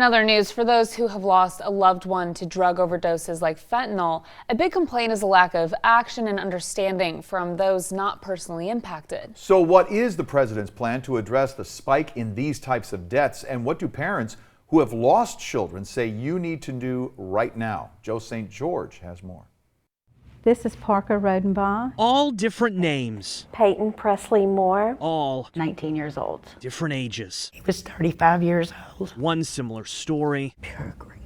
In other news, for those who have lost a loved one to drug overdoses like fentanyl, a big complaint is a lack of action and understanding from those not personally impacted. So what is the president's plan to address the spike in these types of deaths, and what do parents who have lost children say you need to do right now? Joe St. George has more. This is Parker Rodenbaugh. All different names. Peyton Presley Moore. All 19 years old. different ages. He was 35 years old. One similar story Pure grief.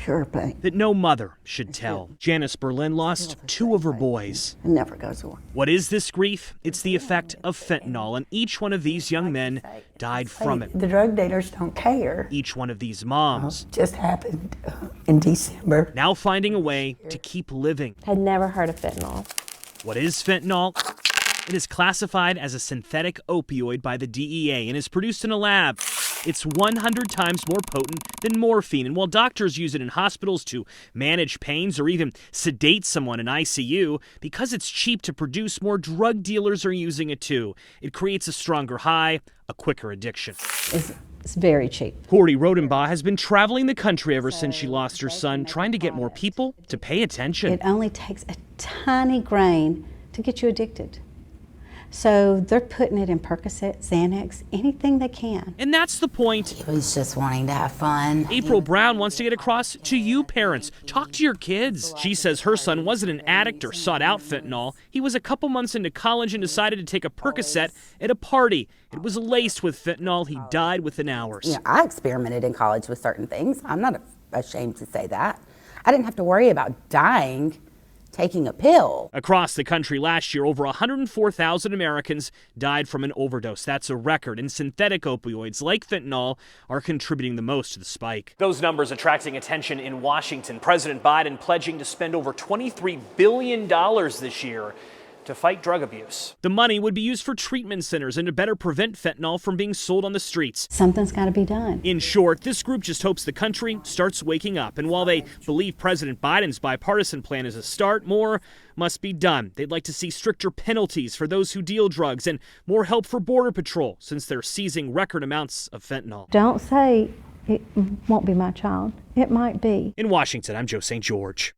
Pure pain. that no mother should tell. Janice Berlin lost two of her boys. It never goes away. What is this grief? It's the effect of fentanyl, and each one of these young men died from it. The drug dealers don't care. Each one of these moms Just happened in December. now finding a way to keep living. Had never heard of fentanyl. What is fentanyl? It is classified as a synthetic opioid by the DEA and is produced in a lab. It's 100 times more potent than morphine, and while doctors use it in hospitals to manage pains or even sedate someone in ICU, because it's cheap to produce, more drug dealers are using it too. It creates a stronger high, a quicker addiction. It's very cheap. Cordy Rodenbaugh has been traveling the country ever since she lost her son, trying to get more people to pay attention. It only takes a tiny grain to get you addicted. So they're putting it in Percocet, Xanax, anything they can. And that's the point. He was just wanting to have fun. April Brown wants to get across to you parents. Talk to your kids. She says her son wasn't an addict or sought out fentanyl. He was a couple months into college and decided to take a Percocet at a party. It was laced with fentanyl. He died within hours. You know, I experimented in college with certain things. I'm not ashamed to say that. I didn't have to worry about dying taking a pill. Across the country last year, over 104,000 Americans died from an overdose. That's a record, and synthetic opioids like fentanyl are contributing the most to the spike. Those numbers attracting attention in Washington. President Biden pledging to spend over $23 billion this year to fight drug abuse. The money would be used for treatment centers and to better prevent fentanyl from being sold on the streets. Something's got to be done. In short, this group just hopes the country starts waking up. And while they believe President Biden's bipartisan plan is a start, more must be done. They'd like to see stricter penalties for those who deal drugs and more help for Border Patrol, since they're seizing record amounts of fentanyl. Don't say it won't be my child. It might be. In Washington, I'm Joe St. George.